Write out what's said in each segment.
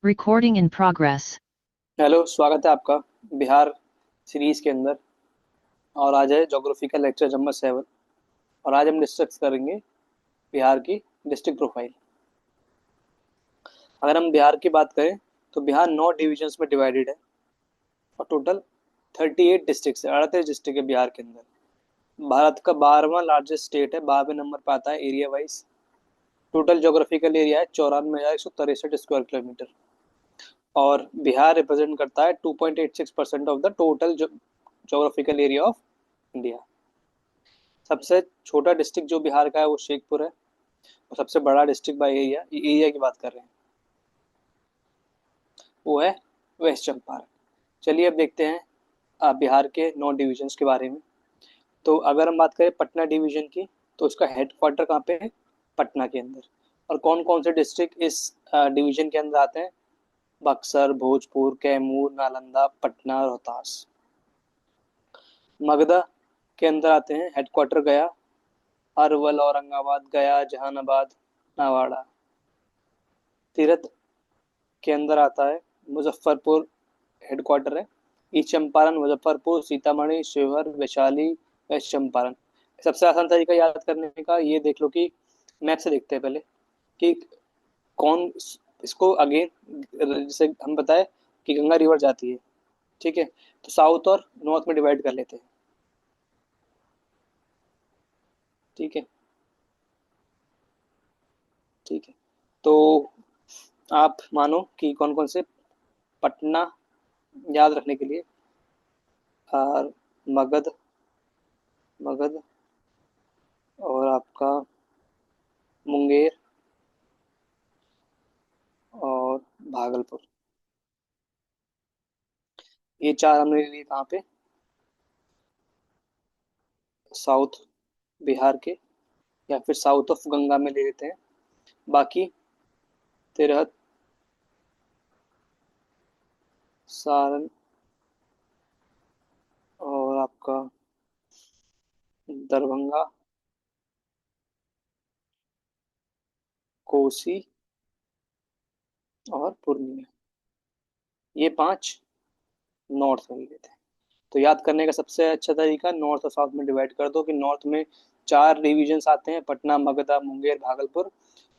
Recording in progress. Hello, स्वागत है आपका बिहार सीरीज के अंदर। और आज है ज्योग्राफी का लेक्चर नंबर 7। और आज हम डिस्कस करेंगे बिहार की डिस्ट्रिक्ट प्रोफाइल। अगर हम बिहार की बात करें तो बिहार 9 डिविजन्स में डिवाइडेड है और टोटल 38 डिस्ट्रिक्ट है, 38 डिस्ट्रिक्ट है बिहार के अंदर। भारत का 12वां लार्जेस्ट स्टेट है, 12वें नंबर पर आता है area wise. Total geographical area है 94,163 स्क्वायर किलोमीटर। और बिहार रिप्रेजेंट करता है 2.86% of the total geographical area of India. सबसे छोटा डिस्ट्रिक्ट जो बिहार का है वो शेखपुर है, और सबसे बड़ा डिस्ट्रिक्ट बाय एरिया की बात कर रहे हैं वो है वेस्ट चंपारण। चलिए अब देखते हैं बिहार के 9 डिविजन्स के बारे में। तो अगर हम बात करें पटना डिवीजन की, तो इसका हेडक्वार्टर कहाँ पे है? पटना के अंदर। और कौन कौन से डिस्ट्रिक्ट इस डिवीजन के अंदर आते हैं? बक्सर, भोजपुर, कैमूर, नालंदा, पटना, रोहतास। मगधा के अंदर आते हैं हेडक्वार्टर गया, अरवल, औरंगाबाद, गया, जहानाबाद, नावाड़ा। तीरथ के अंदर आता है मुजफ्फरपुर, हेडक्वार्टर है। East Champaran, Muzaffarpur, Sitamarhi, Sheohar, Vaishali, west Champaran. सबसे आसान तरीका याद करने का ये देख लो कि मैप से देखते हैं पहले कि कौन इसको अगेन, जैसे हम बताए कि गंगा रिवर जाती है, ठीक है, तो साउथ और नॉर्थ में डिवाइड कर लेते हैं। ठीक है, ठीक है। तो आप मानो कि कौन कौन से पटना याद रखने के लिए और मगध, मगध और आपका मुंगेर और भागलपुर, ये चार हमने ले लिए कहाँ पे? साउथ बिहार के, या फिर साउथ ऑफ गंगा में ले लेते हैं। बाकी तिरहत, सारण और आपका दरभंगा, कोसी और पूर्णिया, ये 5 नॉर्थ में ले लेते हैं। तो याद करने का सबसे अच्छा तरीका नॉर्थ और साउथ में डिवाइड कर दो कि नॉर्थ में 4 डिविजन्स आते हैं, पटना, मगधा, मुंगेर, भागलपुर।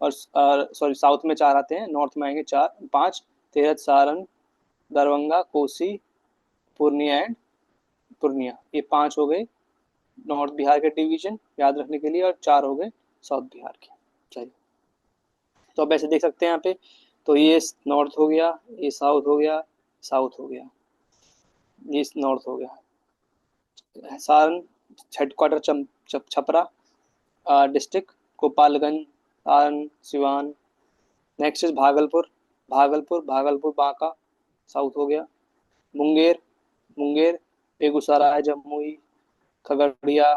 और सॉरी, साउथ में 4 आते हैं, नॉर्थ में आएंगे 5, तिरहत, सारण, दरभंगा, कोसी, पूर्णिया एंड पूर्णिया। ये 5 हो गए नॉर्थ बिहार के डिवीजन याद रखने के लिए, और 4 हो गए साउथ बिहार के। चलिए, तो अब ऐसे देख सकते हैं यहाँ पे, तो ये नॉर्थ हो गया, ये साउथ हो गया, साउथ हो गया, ये नॉर्थ हो गया। Saran headquarter Chhapra district, Gopalganj, Saran, Siwan. Next is Bhagalpur, Bhagalpur Banka, south हो गया। मुंगेर, मुंगेर, बेगूसराय, जमुई, खगड़िया,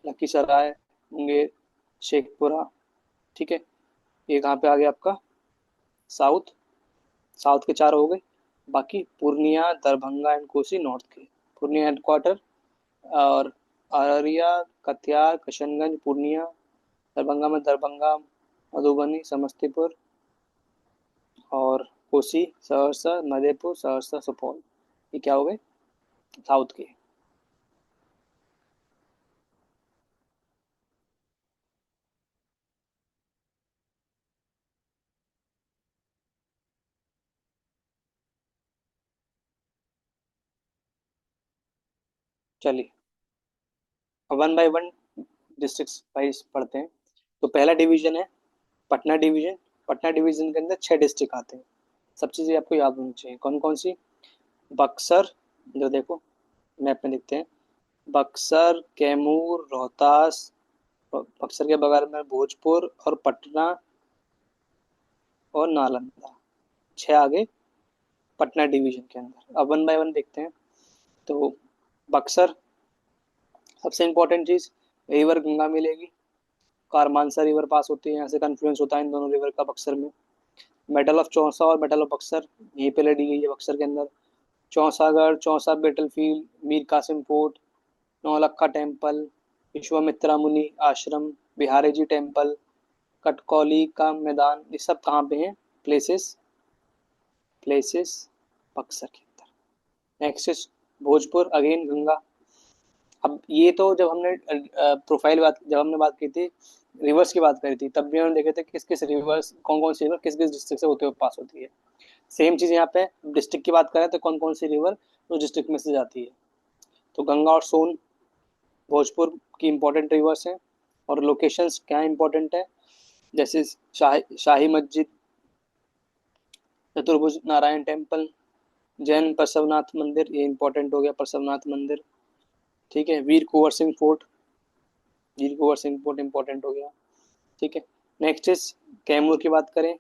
लखीसराय, मुंगेर, शेखपुरा। ठीक है, ये कहाँ पे आ गया आपका? साउथ। साउथ के 4 हो गए। बाकी पूर्णिया, दरभंगा एंड कोसी नॉर्थ के। पूर्णिया हेडक्वार्टर, और अररिया, कटिहार, किशनगंज, पूर्णिया। दरभंगा में दरभंगा, मधुबनी, समस्तीपुर और कोसी, सहरसा, मधेपुर, सहरसा, सुपौल। ये क्या हो गए? साउथ के। चलिए, one by one district wise पढ़ते हैं। तो पहला डिवीजन है पटना डिवीजन। पटना डिवीजन के अंदर 6 डिस्ट्रिक्ट आते हैं। सब चीज़ें आपको याद होनी चाहिए। कौन कौन सी? बक्सर, जो देखो मैप में देखते हैं, बक्सर, कैमूर, रोहतास, बक्सर के बगल में भोजपुर और पटना और नालंदा। 6 आगे पटना डिवीजन के अंदर। अब वन बाय वन देखते हैं। तो बक्सर, सबसे इंपॉर्टेंट चीज, रिवर गंगा मिलेगी। कारमानसा रिवर पास होती है, यहाँ से कन्फ्लुएंस होता है इन दोनों रिवर का बक्सर में। मेडल ऑफ चौसा और मेडल ऑफ बक्सर यहीं पे लड़ी गई है बक्सर के अंदर। Chausagarh, Chausa battle field, Mir Qasim fort, Naulakha temple, Vishwamitra Muni Ashram, Bihari ji temple, कटकौली का मैदान, ये सब कहाँ पे हैं? प्लेसेस, प्लेसेस बक्सर के अंदर। Next is Bhojpur, again Ganga. अब ये तो जब हमने प्रोफाइल बात, जब हमने बात की थी रिवर्स की बात करी थी, तब भी हमने देखे थे किस किस रिवर्स, कौन कौन सी रिवर किस किस डिस्ट्रिक्ट से होते हुए पास होती है। सेम चीज यहाँ पे डिस्ट्रिक्ट की बात करें तो कौन कौन सी रिवर उस डिस्ट्रिक्ट में से जाती है। तो गंगा और सोन भोजपुर की इंपॉर्टेंट रिवर्स हैं। और लोकेशंस क्या इंपॉर्टेंट है, जैसे शाही मस्जिद, चतुर्भुज नारायण टेम्पल, जैन प्रसवनाथ मंदिर, ये इंपॉर्टेंट हो गया प्रसवनाथ मंदिर। ठीक है, वीर कुंवर सिंह फोर्ट, वीर कुंवर सिंह फोर्ट इंपॉर्टेंट हो गया। ठीक है, नेक्स्ट इज कैमूर की बात करें,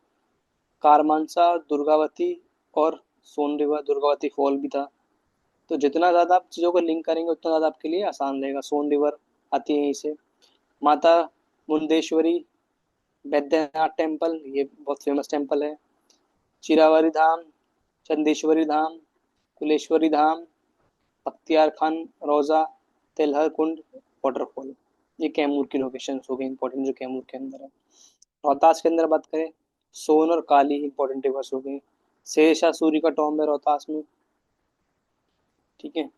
कारमानसा, दुर्गावती और सोन रिवर, दुर्गावती फॉल भी था। तो जितना ज़्यादा आप चीज़ों को लिंक करेंगे उतना ज़्यादा आपके लिए आसान रहेगा। सोन रिवर आती है यहीं से। माता मुंडेश्वरी, बैद्यनाथ टेम्पल, ये बहुत फेमस टेम्पल है। चिरावरी धाम, चंदेश्वरी धाम, कुलेश्वरी धाम, बख्तियार खान रोजा, तेलहर कुंड वाटरफॉल, ये कैमूर की लोकेशन हो गई इंपॉर्टेंट जो कैमूर के अंदर है। रोहतास के अंदर बात करें, सोन और काली इंपॉर्टेंट रिवर्स हो गई। शेरशाह सूरी का टॉम्ब है रोहतास में। ठीक है,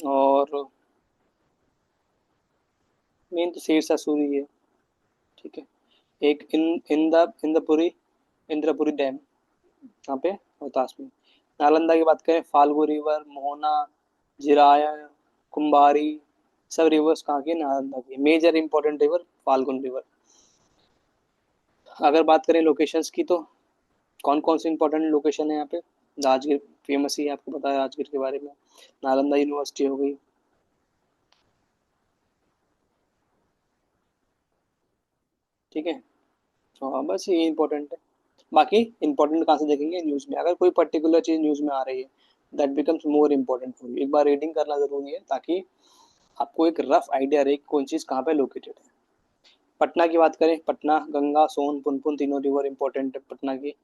और मेन तो शेरशाह सूरी है। ठीक है, एक इंद्रपुरी, इंद्रपुरी डैम यहाँ पे रोहतास में। नालंदा की बात करें, फाल्गु रिवर, मोहना, जिराया, कुंभारी, सब रिवर्स कहाँ की? नालंदा की। Major important river Phalgun river. अगर बात करें लोकेशंस की तो कौन कौन सी इंपॉर्टेंट लोकेशन है यहाँ पे? राजगीर फेमस ही है, आपको पता है राजगीर के बारे में। नालंदा यूनिवर्सिटी हो गई। ठीक है, तो हाँ बस ये इंपॉर्टेंट है। बाकी इंपॉर्टेंट कहाँ से देखेंगे? न्यूज़ में। अगर कोई पर्टिकुलर चीज़ न्यूज़ में आ रही है that becomes more important for you, एक बार रीडिंग करना जरूरी है ताकि आपको एक रफ आइडिया रहे कौन चीज़ कहाँ पे लोकेटेड है। पटना की बात करें, पटना गंगा सोन पुनपुन तीनों रिवर इंपॉर्टेंट है पटना की।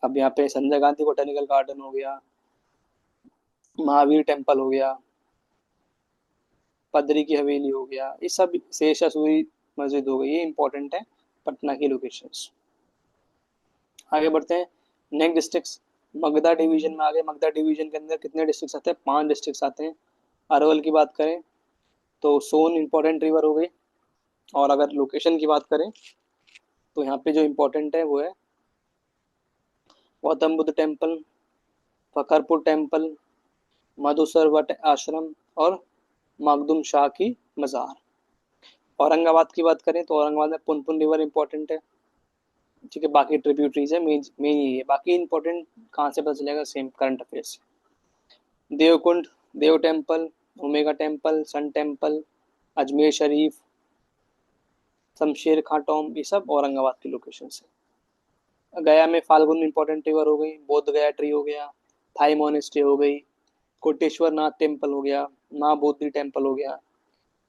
अब यहाँ पे संजय गांधी बोटेनिकल गार्डन हो गया, महावीर टेम्पल हो गया, पदरी की हवेली हो गया, ये सब, शेषा सूरी मस्जिद हो गई, ये इंपॉर्टेंट है पटना की लोकेशंस। आगे बढ़ते हैं नेक्स्ट डिस्ट्रिक्ट। मगधा डिवीजन में आ गए। मगधा डिवीजन के अंदर कितने डिस्ट्रिक्ट आते हैं? 5 डिस्ट्रिक्ट आते हैं। अरवल की बात करें तो सोन इंपॉर्टेंट रिवर हो गई। और अगर लोकेशन की बात करें तो यहाँ पे जो इम्पोर्टेंट है वो है गौतम बुद्ध टेम्पल, फकरपुर टेम्पल, मधुसर वट आश्रम और मखदूम शाह की मज़ार। औरंगाबाद की बात करें तो औरंगाबाद में पुनपुन रिवर इंपॉर्टेंट है। ठीक है, बाकी ट्रिब्यूटरीज है, मेन मेन यही है। बाकी इंपॉर्टेंट कहाँ से पता चलेगा? Same current affairs. Deokund, Dev temple, Umga temple, sun temple, Ajmer Sharif, Shamsher Khan tomb, ये सब औरंगाबाद की लोकेशन है। गया में फाल्गुन इंपॉर्टेंट रिवर हो गई, बोध गया ट्री हो गया, थाई मोनेस्ट्री हो गई, कोटेश्वर नाथ टेम्पल हो गया, माँ बोधि टेम्पल हो गया,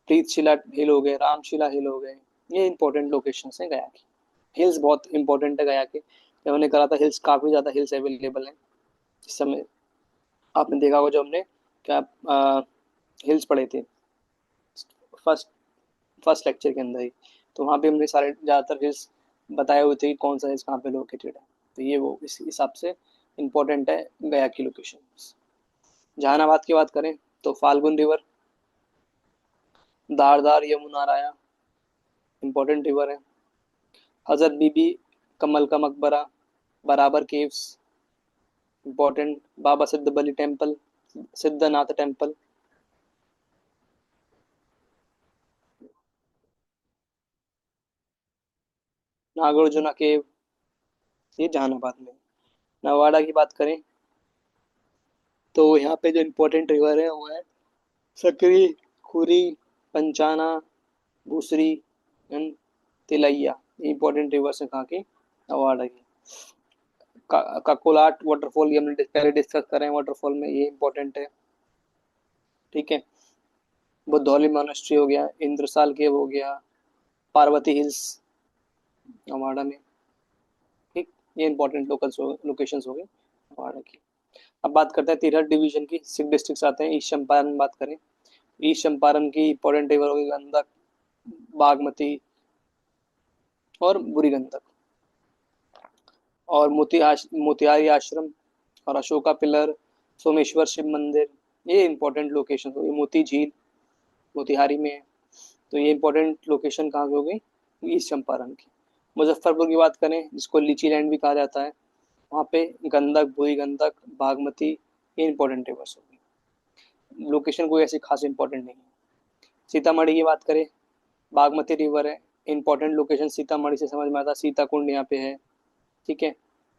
प्रीतशिला हिल हो गए, रामशिला हिल हो गए, ये इंपॉर्टेंट लोकेशन है गया की। हिल्स बहुत इंपॉर्टेंट है गया के, जब हमने करा था हिल्स, काफ़ी ज़्यादा हिल्स अवेलेबल हैं इस समय। आपने देखा होगा जो हमने क्या हिल्स पढ़े थे फर्स्ट फर्स्ट लेक्चर के अंदर ही, तो वहाँ पे हमने सारे ज़्यादातर हिल्स बताए हुए थे कि कौन सा हिल्स कहाँ पे लोकेटेड है। तो ये वो इस हिसाब से इम्पोर्टेंट है गया की लोकेशन। जहानाबाद की बात करें तो फाल्गुन रिवर, धारदार, यमुना राया इंपॉर्टेंट रिवर है। हजरत बीबी कमल का मकबरा, बराबर केव्स इंपॉर्टेंट, बाबा सिद्ध बली टेम्पल, सिद्धनाथ टेम्पल। नागार्जुना केव, ये जहानाबाद में। नवाड़ा की बात करें तो यहाँ पे जो इम्पोर्टेंट रिवर है वो है सकरी, खुरी, पंचाना, भूसरी एंड तिलैया, ये इंपॉर्टेंट रिवर्स है कहाँ की? नवाड़ा की। काकोलाट वाटरफॉल, ये हमने पहले डिस्कस करें वाटरफॉल में, ये इंपॉर्टेंट है। ठीक है, बुद्धौली मोनास्ट्री हो गया, इंद्रसाल केव हो गया, पार्वती हिल्स नवाड़ा में। ठीक, ये इंपॉर्टेंट लोकेशंस हो गए नवाड़ा की। अब बात करते हैं तिरहट डिवीजन की। 6 डिस्ट्रिक्ट आते हैं। ईस्ट चंपारण बात करें, ईस्ट चंपारण की इंपॉर्टेंट रिवर होगी गंडक, बागमती, और बुरी गंडक। और मोतिहारी आश्रम और अशोका पिलर, सोमेश्वर शिव मंदिर, ये इंपॉर्टेंट लोकेशन हो गई। मोती झील मोतिहारी में है। तो ये इंपॉर्टेंट लोकेशन कहाँ की हो गई, ईस्ट चंपारण की। मुजफ्फरपुर की बात करें, जिसको लीची लैंड भी कहा जाता है, वहाँ पे गंडक, बुरी गंडक, बागमती, ये इंपॉर्टेंट रिवर्स होगी। लोकेशन कोई ऐसी खास इंपॉर्टेंट नहीं है। सीतामढ़ी की बात करें, बागमती रिवर है। इंपॉर्टेंट लोकेशन सीतामढ़ी से समझ में आता है, सीता कुंड यहाँ पे है। ठीक है।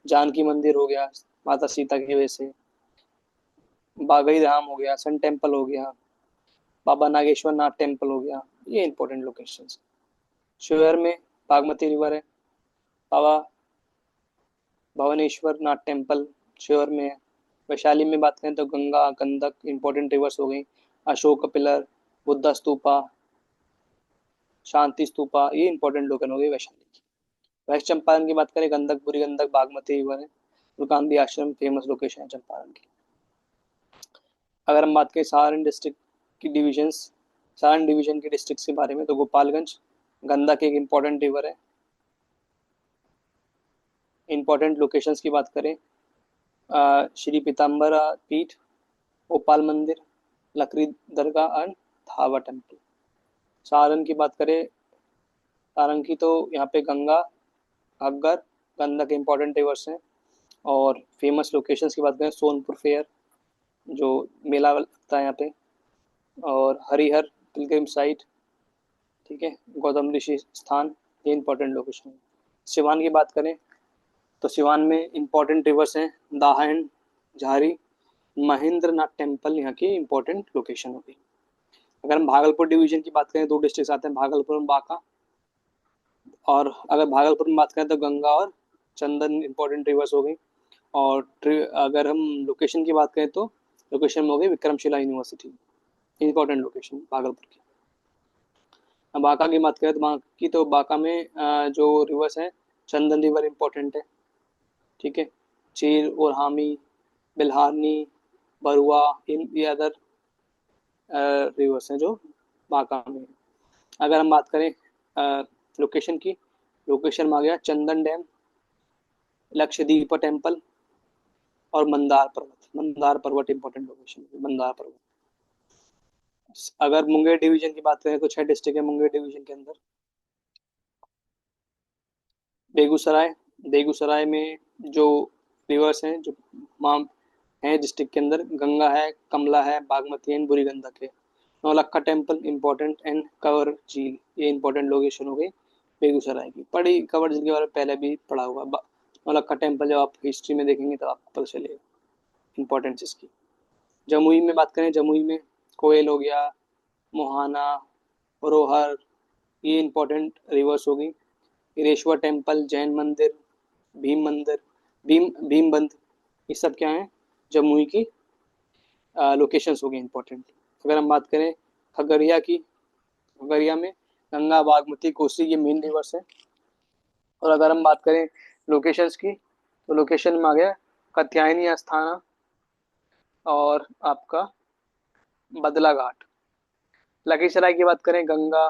जानकी मंदिर हो गया, माता सीता की वजह से। बागई धाम हो गया, सन टेम्पल हो गया, बाबा नागेश्वर नाथ टेम्पल हो गया, ये इंपॉर्टेंट लोकेशन। शिवहर में बागमती रिवर है। बाबा भवनेश्वर नाथ टेम्पल शिवहर में है। वैशाली में बात करें तो गंगा, गंडक इंपॉर्टेंट रिवर्स हो गई। अशोक पिलर, बुद्धा स्तूपा, शांति स्तूपा, ये इंपॉर्टेंट लोकेशन हो गई वैशाली की। वेस्ट चंपारण की बात करें, गंडक, बुरी गंडक, बागमती रिवर है। और गांधी आश्रम फेमस लोकेशन है चंपारण की। अगर हम बात करें सारण डिस्ट्रिक्ट की डिविजन्स, सारण डिवीजन की डिस्ट्रिक्ट के बारे में, तो गोपालगंज, गंडक एक इंपॉर्टेंट रिवर है। इंपॉर्टेंट लोकेशंस की बात करें, श्री पीताम्बरा पीठ, गोपाल मंदिर, लकड़ी दरगाह एंड थावा टेम्पल। सारण की बात करें, सारण की तो यहाँ पे गंगा, घग्गर, गंडक इंपॉर्टेंट रिवर्स हैं। और फेमस लोकेशंस की बात करें, सोनपुर फेयर, जो मेला लगता है यहाँ पे, और हरिहर पिलग्रिम साइट, ठीक है, गौतम ऋषि स्थान, ये इंपॉर्टेंट लोकेशन है। सिवान की बात करें तो सिवान में इंपॉर्टेंट रिवर्स हैं, दाहन, झारी, महेंद्र नाथ टेम्पल यहाँ की इंपॉर्टेंट लोकेशन होगी। अगर हम भागलपुर डिवीजन की बात करें, दो डिस्ट्रिक्ट आते हैं, भागलपुर और बांका। और अगर भागलपुर में बात करें तो गंगा और चंदन इंपॉर्टेंट रिवर्स हो गई। और अगर हम लोकेशन की बात करें तो लोकेशन में हो गई Vikramshila university, important location Bhagalpur की। अब बांका की बात करें तो बांका में जो रिवर्स है, चंदन रिवर इंपॉर्टेंट है। ठीक है। चीर और हामी, बिल्हारनी, बरुआ, इन ये अदर रिवर्स हैं जो बांका में है। अगर हम बात करें लोकेशन की, लोकेशन में आ गया चंदन डैम, लक्षद्वीप टेम्पल, और मंदार पर्वत। मंदार पर्वत इंपॉर्टेंट लोकेशन है, मंदार पर्वत। अगर मुंगेर डिवीजन की बात करें तो 6 डिस्ट्रिक्ट है मुंगेर डिवीजन के अंदर। बेगूसराय, बेगूसराय में जो रिवर्स हैं जो माम हैं डिस्ट्रिक्ट के अंदर, गंगा है, कमला है, बागमती है, बुरी गंडक है। Naulakha temple important and cover झील, ये इंपॉर्टेंट लोकेशन हो गई बेगूसराय की। पढ़ी कवर झील के बारे में पहले भी पढ़ा हुआ। नौलक्खा टेम्पल जब आप हिस्ट्री में देखेंगे तो आपको पता चलेगा इंपॉर्टेंस इसकी। जमुई में बात करें, जमुई में कोयल हो गया, मोहाना, रोहर, ये इंपॉर्टेंट रिवर्स हो गई। हिरेश्वर टेम्पल, जैन मंदिर, भीम मंदिर, भीमबंद, ये सब क्या है, जमुई की लोकेशंस हो गई इंपॉर्टेंट। अगर हम बात करें खगड़िया की, खगड़िया में गंगा, बागमती, कोसी, ये मेन रिवर्स है। और अगर हम बात करें लोकेशंस की, तो लोकेशन में आ गया कात्यायनी अस्थाना और आपका बदला घाट। लखीसराय की बात करें, गंगा,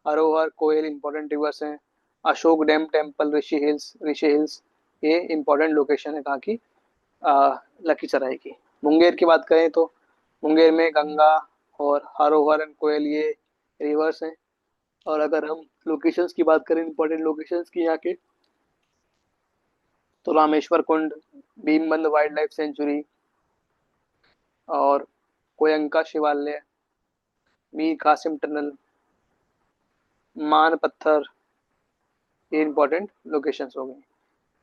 अरोहर, कोयल इंपॉर्टेंट रिवर्स हैं। अशोक डैम टेम्पल, ऋषि हिल्स, ये इंपॉर्टेंट लोकेशन है कहाँ की, लखीसराय की। मुंगेर की बात करें तो मुंगेर में गंगा और हरोहर एंड कोयल, ये रिवर्स हैं। और अगर हम लोकेशंस की बात करें, इंपॉर्टेंट लोकेशंस की यहाँ के, तो रामेश्वर कुंड, भीमबंद वाइल्ड लाइफ सेंचुरी, और कोयंका शिवालय, मीर कासिम टनल, मान पत्थर, ये इंपॉर्टेंट लोकेशंस हो गई।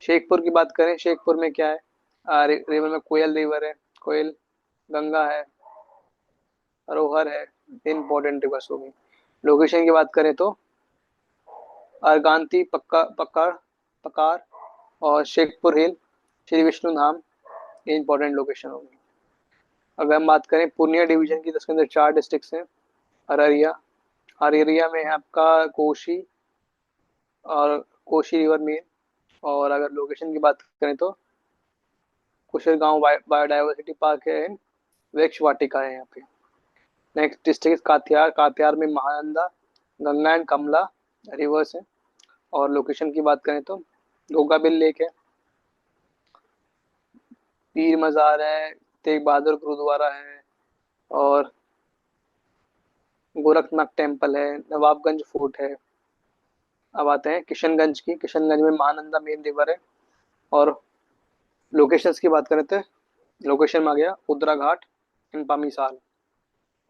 शेखपुर की बात करें, शेखपुर में क्या है, रिवर में कोयल रिवर है, कोयल, गंगा है, अरोहर है, ये इंपॉर्टेंट रिवर्स हो गई। लोकेशन की बात करें तो अरगांती, पक्का पकार, और शेखपुर हिल, श्री विष्णु धाम, ये इंपॉर्टेंट लोकेशन हो गई। अगर हम बात करें पूर्णिया डिवीजन की, तो उसके अंदर 4 डिस्ट्रिक्ट हैं। अररिया, अररिया में है आपका कोशी और कोशी रिवर मेन। और अगर लोकेशन की बात करें तो कुशेरगांव बायोडाइवर्सिटी पार्क है, वृक्ष वाटिका है यहाँ पे। नेक्स्ट डिस्ट्रिक्ट कातिहार, कातिहार में महानंदा, गंगा एंड कमला रिवर्स है। और लोकेशन की बात करें तो गोगाबिल लेक है, पीर मज़ार है, तेग बहादुर गुरुद्वारा है, और गोरखनाथ टेम्पल है, नवाबगंज फोर्ट है। अब आते हैं किशनगंज की। किशनगंज में महानंदा मेन रिवर है। और लोकेशंस की बात करें तो लोकेशन में आ गया Udra Ghat and Pamisal.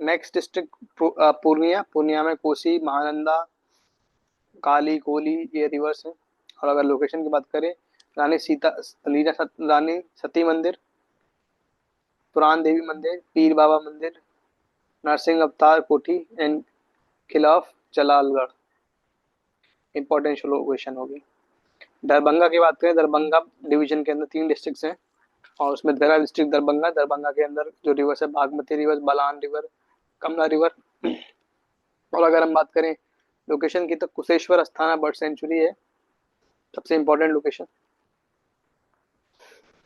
Next district Purnia. Purnia में कोसी, महानंदा, काली, कोली, ये रिवर्स है। और अगर लोकेशन की बात करें, रानी सीता, रानी सती मंदिर, पुरान देवी मंदिर, पीर बाबा मंदिर, नरसिंह अवतार कोठी and Qila of Jalalgarh. Important location होगी। दरभंगा की बात करें, दरभंगा डिवीजन के अंदर 3 डिस्ट्रिक्ट हैं, और उसमें दरा डिस्ट्रिक्ट दरभंगा। दरभंगा के अंदर जो रिवर्स है, बागमती रिवर, बलान रिवर, कमला रिवर। और अगर हम बात करें लोकेशन की, तो कुशेश्वर अस्थाना बर्ड सेंचुरी है सबसे इंपॉर्टेंट लोकेशन।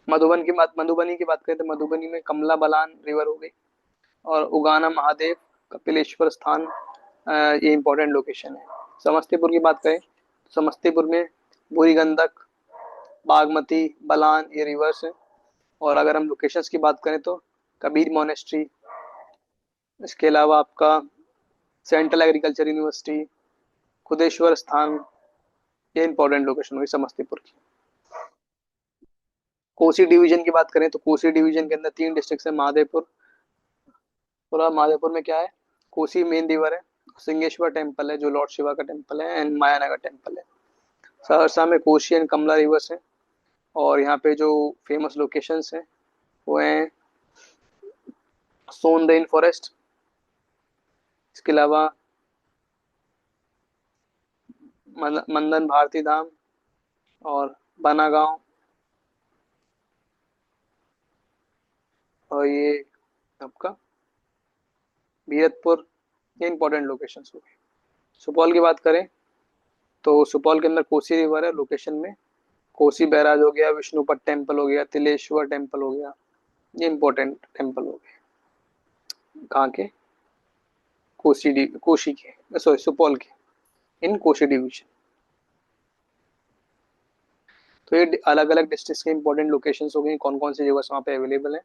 मधुबनी की बात करें तो मधुबनी में कमला बलान रिवर हो गई। और उगाना महादेव, कपिलेश्वर स्थान, ये इंपॉर्टेंट लोकेशन है। समस्तीपुर की बात करें तो समस्तीपुर में बूढ़ी गंडक, बागमती, बलान, ये रिवर्स है। और अगर हम लोकेशंस की बात करें तो कबीर मोनेस्ट्री, इसके अलावा आपका सेंट्रल एग्रीकल्चर यूनिवर्सिटी, खुदेश्वर स्थान, ये इंपॉर्टेंट लोकेशन हुई समस्तीपुर की। कोसी डिवीजन की बात करें तो कोसी डिवीजन के अंदर 3 डिस्ट्रिक्ट है, महादेवपुर। पूरा महादेवपुर में क्या है, कोसी मेन रिवर है, सिंगेश्वर टेम्पल है जो लॉर्ड शिवा का टेम्पल है, एंड मायानगर टेम्पल है। सहरसा में कोसी एंड कमला रिवर्स है। और यहाँ पे जो फेमस लोकेशंस हैं वो हैं सोन रेन फॉरेस्ट, इसके अलावा मंदन भारती धाम, और बनागांव, और ये आपका भीरतपुर। ये इंपॉर्टेंट लोकेशंस हो गए। सुपौल की बात करें तो सुपौल के अंदर कोसी रिवर है लोकेशन में, कोसी बैराज हो गया, विष्णुपद टेम्पल हो गया, तिलेश्वर टेम्पल हो गया, ये इंपॉर्टेंट टेम्पल हो गए। कहाँ के, कोशी के, सॉरी सुपौल के, इन कोशी डिवीजन। तो ये अलग अलग डिस्ट्रिक्ट के इंपॉर्टेंट लोकेशंस हो गई, कौन कौन सी रिवर्स वहाँ पे अवेलेबल है।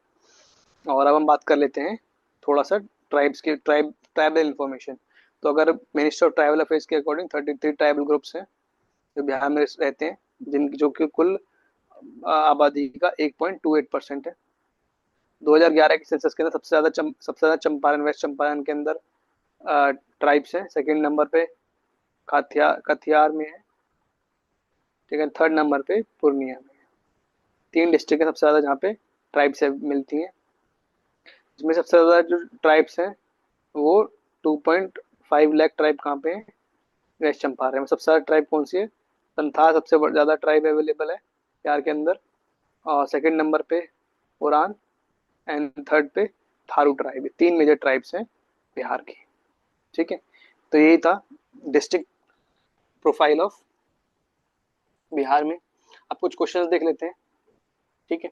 और अब हम बात कर लेते हैं थोड़ा सा ट्राइबल इंफॉर्मेशन। तो अगर मिनिस्टर ऑफ ट्राइबल अफेयर्स के अकॉर्डिंग 33 ट्राइबल ग्रुप्स हैं जो बिहार में रहते हैं, जिन जो कि कुल आबादी का 1.28% है। 2011 के सेंसस के अंदर सबसे ज्यादा चंपारण, वेस्ट चंपारण के अंदर ट्राइब्स हैं। सेकंड नंबर पे कथियार में है, ठीक है। थर्ड नंबर पे पूर्णिया में है। 3 डिस्ट्रिक्ट है सबसे ज्यादा जहाँ पे ट्राइब्स मिलती हैं। इसमें सबसे ज्यादा जो ट्राइब्स हैं वो 2.5 लाख ट्राइब कहाँ पे है, वेस्ट चंपारण में। सबसे ज्यादा ट्राइब कौन सी है, संथाल सबसे ज्यादा ट्राइब अवेलेबल है बिहार के अंदर। और सेकंड नंबर पे उरान, एंड थर्ड पे थारू ट्राइब है। 3 मेजर ट्राइब्स हैं बिहार की, ठीक है। तो यही था डिस्ट्रिक्ट प्रोफाइल ऑफ बिहार में। अब कुछ क्वेश्चंस देख लेते हैं, ठीक है।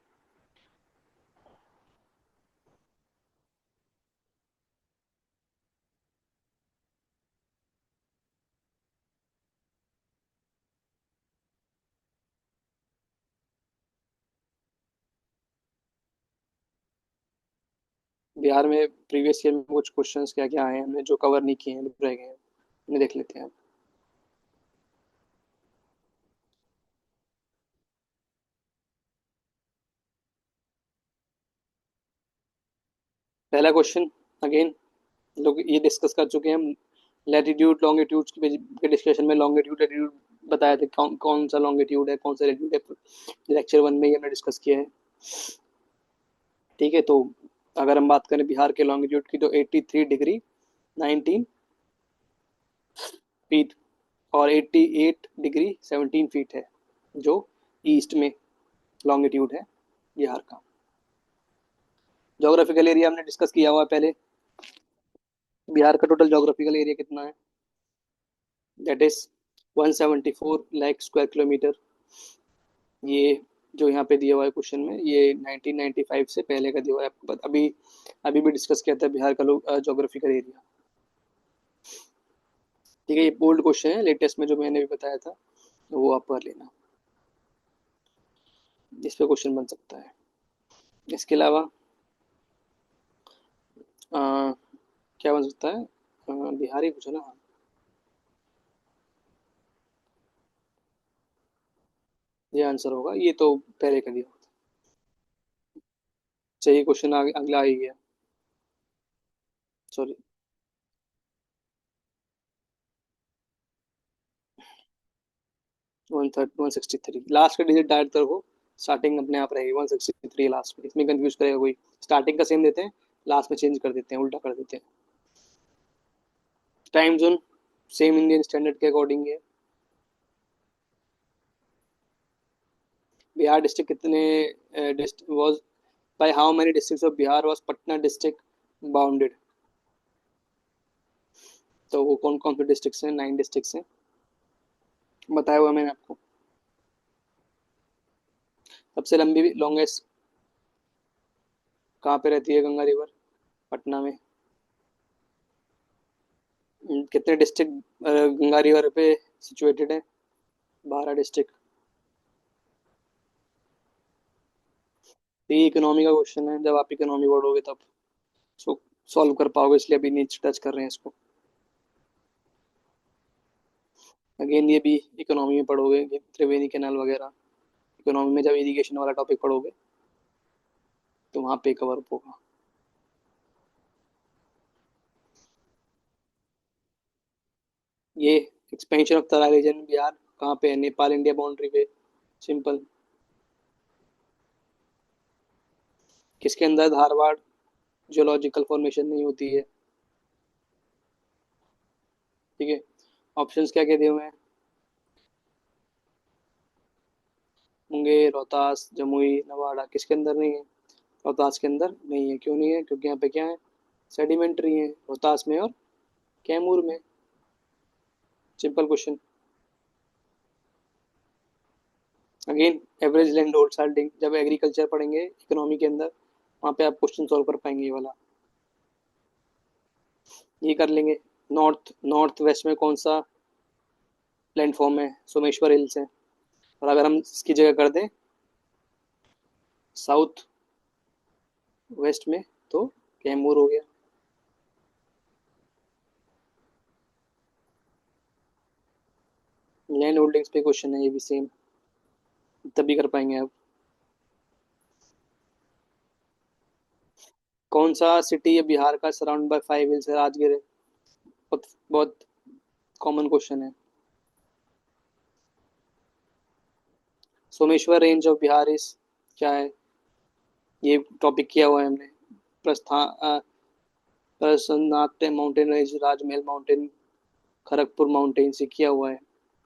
बिहार में प्रीवियस ईयर में कुछ क्वेश्चंस क्या क्या आए हैं, हमने जो कवर नहीं किए हैं, रह गए हैं, उन्हें देख लेते हैं। पहला क्वेश्चन, अगेन लोग ये डिस्कस कर चुके हैं हम। लैटिट्यूड लॉन्गिट्यूड के डिस्कशन में लॉन्गिट्यूड लैटिट्यूड बताया था, कौन कौन सा लॉन्गिट्यूड है, कौन सा लैटिट्यूड है, लेक्चर 1 में ही हमने डिस्कस किया है, ठीक है। तो अगर हम बात करें बिहार के लॉन्गिट्यूड की, तो 83 डिग्री 19 फीट और 88 डिग्री 17 फीट है, जो ईस्ट में लॉन्गिट्यूड है बिहार का। जोग्राफिकल एरिया हमने डिस्कस किया हुआ है पहले। बिहार का टोटल जोग्राफिकल एरिया कितना है, that is 174 lakh square kilometre. ये जो यहाँ पे दिया हुआ है क्वेश्चन में, ये 1995 से पहले का दिया हुआ है आपको अभी अभी भी डिस्कस किया था बिहार का जोग्राफिकल एरिया, ठीक है। ये ओल्ड क्वेश्चन है, लेटेस्ट में जो मैंने भी बताया था। वो आप कर लेना, इस पे क्वेश्चन बन सकता है। इसके अलावा अ, क्या बन सकता है, बिहारी पूछो ना। ये आंसर होगा, ये तो पहले का दिया। चाहिए क्वेश्चन आगे अगला आ ही गया। सॉरी। 163 लास्ट का डिजिट डायरेक्ट करो, स्टार्टिंग अपने आप रहेगी 163 लास्ट में, इसमें कंफ्यूज करेगा कोई। स्टार्टिंग का सेम देते हैं, लास्ट में चेंज कर देते हैं, उल्टा कर देते हैं। Time zone same Indian standard के अकॉर्डिंग है। बिहार डिस्ट्रिक्ट कितने district was, by how many districts of Bihar was Patna district bounded. तो वो कौन कौन से डिस्ट्रिक्ट्स हैं, 9 डिस्ट्रिक्ट्स हैं, बताया हुआ मैंने आपको। सबसे लंबी लॉन्गेस्ट कहाँ पे रहती है गंगा रिवर, पटना में। कितने डिस्ट्रिक्ट गंगा रिवर पे सिचुएटेड है, 12 डिस्ट्रिक्ट। ये इकोनॉमी का क्वेश्चन है, जब आप इकोनॉमी पढ़ोगे तब सो सॉल्व कर पाओगे, इसलिए अभी नीचे टच कर रहे हैं इसको। अगेन ये भी इकोनॉमी में पढ़ोगे कि त्रिवेणी कैनाल वगैरह, इकोनॉमी में जब इरिगेशन वाला टॉपिक पढ़ोगे तो वहाँ पे कवर होगा। ये expansion of Terai region Bihar कहाँ पे है, नेपाल इंडिया बाउंड्री पे। सिंपल। किसके अंदर धारवाड़ जियोलॉजिकल फॉर्मेशन नहीं होती है। ठीक है। ऑप्शंस क्या क्या दिए हुए हैं, मुंगेर, रोहतास, जमुई, नवाड़ा, किसके अंदर नहीं है। रोहतास के अंदर नहीं है, क्यों नहीं है, क्योंकि यहाँ पे क्या है, सेडिमेंट्री है रोहतास में और कैमूर में। Simple question. Again average land holding, जब एग्रीकल्चर पढ़ेंगे इकोनॉमी के अंदर, वहाँ पे आप क्वेश्चन सॉल्व कर पाएंगे ये वाला। ये कर लेंगे। नॉर्थ नॉर्थ वेस्ट में कौन सा लैंडफॉर्म है, सोमेश्वर हिल्स है। और अगर हम इसकी जगह कर दें साउथ वेस्ट में, तो कैमूर हो गया। लैंड होल्डिंग्स पे क्वेश्चन है ये भी सेम, तभी कर पाएंगे आप। कौन सा सिटी है बिहार का सराउंड बाय 5 हिल्स है, राजगीर है। बहुत बहुत कॉमन क्वेश्चन है। Someshwar range of Bihar is क्या है, ये टॉपिक किया हुआ है हमने। प्रस्थान प्रसन्नाथ माउंटेन रेंज, राजमहल माउंटेन, खड़गपुर माउंटेन से किया हुआ है।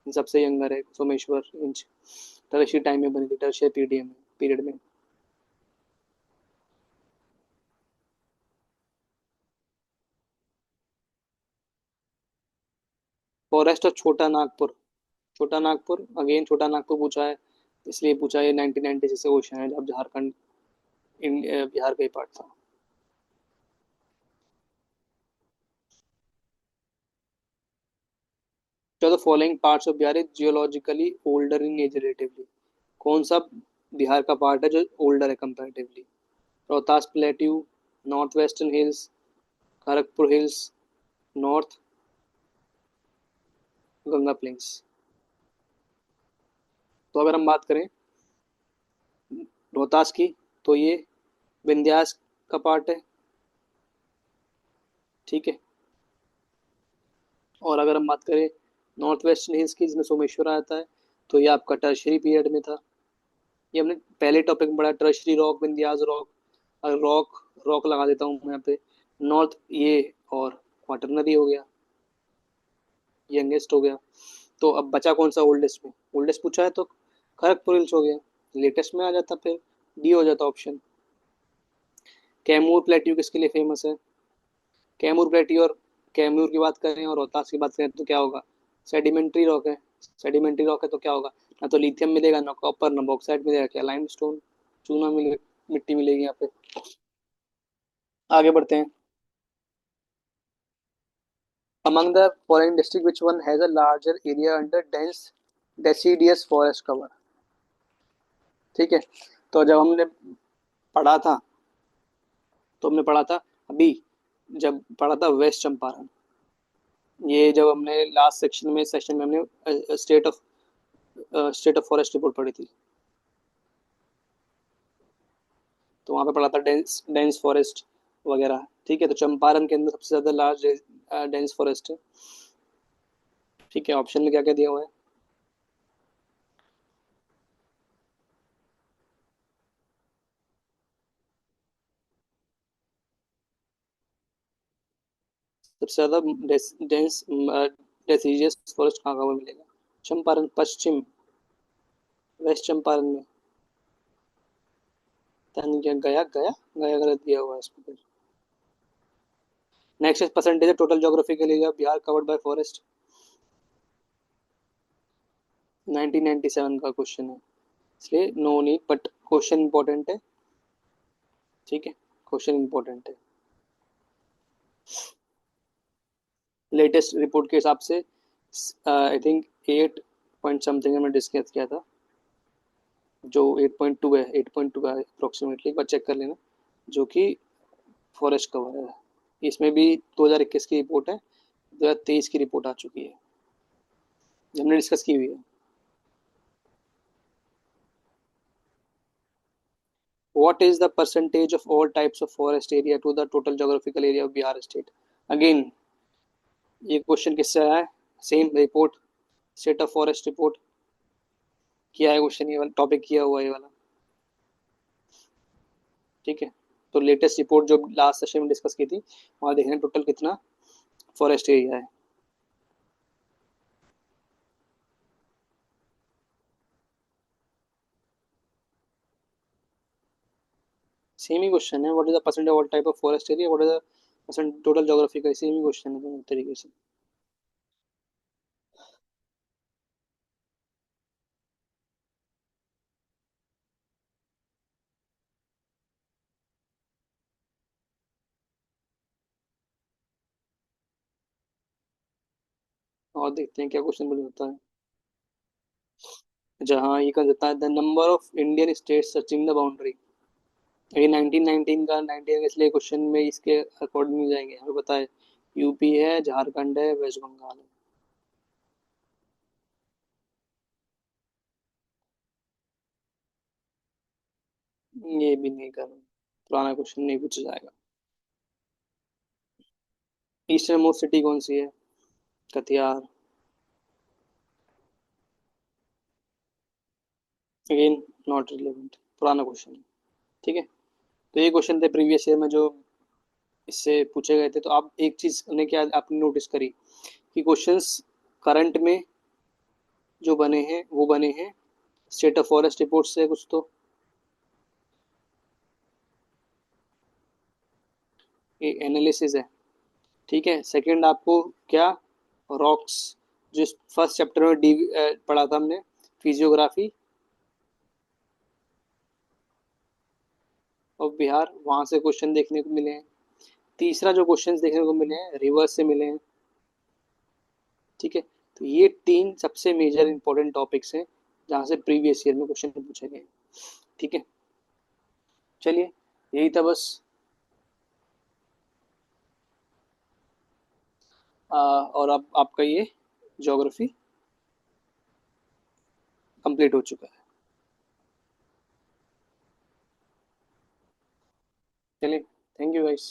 इन सबसे यंगर है सोमेश्वर रेंज। टर्शियरी टाइम में बनी थी, टर्शियरी पीरियड में, पीरियड में। फॉरेस्ट ऑफ छोटा नागपुर, छोटा नागपुर अगेन छोटा नागपुर पूछा है, इसलिए पूछा है। 1996 से क्वेश्चन है, जब झारखंड बिहार का ही पार्ट था। तो the following parts of Bihar is geologically older in age relatively. कौन सा बिहार का पार्ट है जो ओल्डर है comparatively. Rohtas plateau, north western hills, Kharagpur hills, north Ganga plains. तो अगर हम बात करें रोहतास की, तो ये विंध्यास का पार्ट है। ठीक है। और अगर हम बात करें नॉर्थ वेस्टर्न हिल्स की, जिसमें सोमेश्वर आता है, तो ये आपका टर्शरी पीरियड में था। ये हमने पहले टॉपिक में पढ़ा, टर्शरी रॉक, विंध्यास रॉक। अगर रॉक रॉक लगा देता हूँ मैं यहाँ पे, नॉर्थ ये और क्वाटरनरी हो गया, यंगेस्ट हो गया। तो अब बचा कौन सा ओल्डेस्ट में, ओल्डेस्ट पूछा है तो खड़गपुर हिल्स हो गया। लेटेस्ट में आ जाता फिर डी हो जाता ऑप्शन। कैमूर प्लेट्यू किसके लिए फेमस है, कैमूर प्लेट्यू और कैमूर की बात करें और रोहतास की बात करें तो क्या होगा, सेडिमेंट्री रॉक है। सेडिमेंट्री रॉक है तो क्या होगा, ना तो लिथियम मिलेगा, ना कॉपर, ना बॉक्साइट मिलेगा, क्या लाइमस्टोन, चूना मिले, मिट्टी मिलेगी यहाँ पे। आगे बढ़ते हैं। Among the following district which one has a larger area under dense deciduous forest cover. ठीक है, तो जब हमने पढ़ा था, तो हमने पढ़ा था अभी, जब पढ़ा था वेस्ट चंपारण, ये जब हमने लास्ट सेशन में हमने स्टेट ऑफ फॉरेस्ट रिपोर्ट पढ़ी थी, तो वहाँ पे पढ़ा था डेंस डेंस फॉरेस्ट वगैरह। ठीक है, तो चंपारण के अंदर सबसे ज्यादा लार्ज डेंस फॉरेस्ट है। ठीक है, ऑप्शन में क्या क्या दिया हुआ है? सबसे ज्यादा डेंस डेसीडियस फॉरेस्ट कहाँ कहाँ मिलेगा? चंपारण पश्चिम, वेस्ट चंपारण में। पता नहीं क्या, गया गया गया गलत दिया हुआ है इसमें फिर। Next is percentage total geographical area Bihar covered by forest. 1997 का क्वेश्चन है, इसलिए no need, but question important है। ठीक है, क्वेश्चन इंपॉर्टेंट है। लेटेस्ट रिपोर्ट के हिसाब से आई थिंक 8 पॉइंट समथिंग हमने डिस्कस किया था, जो 8.2 है, 8.2 का अप्रोक्सीमेटली, एक बार चेक कर लेना, जो कि फॉरेस्ट कवर है। इसमें भी 2021 की रिपोर्ट है, 2023 की रिपोर्ट आ चुकी है, जो हमने डिस्कस की हुई है। What is the percentage of all types of forest area to the total geographical area of Bihar state? Again, ये क्वेश्चन किससे आया है? Same report, state of forest report किया है क्वेश्चन, ये वाला टॉपिक किया हुआ है ये वाला। ठीक है, तो लेटेस्ट रिपोर्ट जो लास्ट सेशन में डिस्कस की थी, वहां देखना टोटल कितना फॉरेस्ट एरिया है। सेम ही क्वेश्चन है, what is the percentage all type of forest area, what is the percent total geography का, सेम ही क्वेश्चन है दोनों तरीके से। और देखते हैं क्या क्वेश्चन बन होता है। जहाँ ये कर देता है, the number of Indian states touching the boundary. ये 1919 का 19 इसलिए क्वेश्चन में इसके अकॉर्डिंग जाएंगे, हमें पता है यूपी है, झारखंड है, वेस्ट बंगाल है। ये भी नहीं कर, पुराना क्वेश्चन नहीं पूछा जाएगा। ईस्टर्न मोस्ट सिटी कौन सी है? कटिहार। अगेन नॉट रिलेवेंट, पुराना क्वेश्चन है। ठीक है, तो ये क्वेश्चन थे प्रीवियस ईयर में जो इससे पूछे गए थे। तो आप एक चीज ने क्या आपने नोटिस करी कि क्वेश्चंस करंट में जो बने हैं वो बने हैं स्टेट ऑफ फॉरेस्ट रिपोर्ट से कुछ, तो ये एनालिसिस है। ठीक है, सेकंड आपको क्या, रॉक्स, जो फर्स्ट चैप्टर में पढ़ा था हमने, फिजियोग्राफी ऑफ बिहार, वहां से क्वेश्चन देखने को मिले हैं। तीसरा जो क्वेश्चन देखने को मिले हैं रिवर्स से मिले हैं। ठीक है, तो ये तीन सबसे मेजर इंपॉर्टेंट टॉपिक्स हैं जहां से प्रीवियस ईयर में क्वेश्चन पूछे गए। ठीक है, चलिए, यही था बस। और अब आपका ये ज्योग्राफी कंप्लीट हो चुका है। चलिए, थैंक यू गाइस।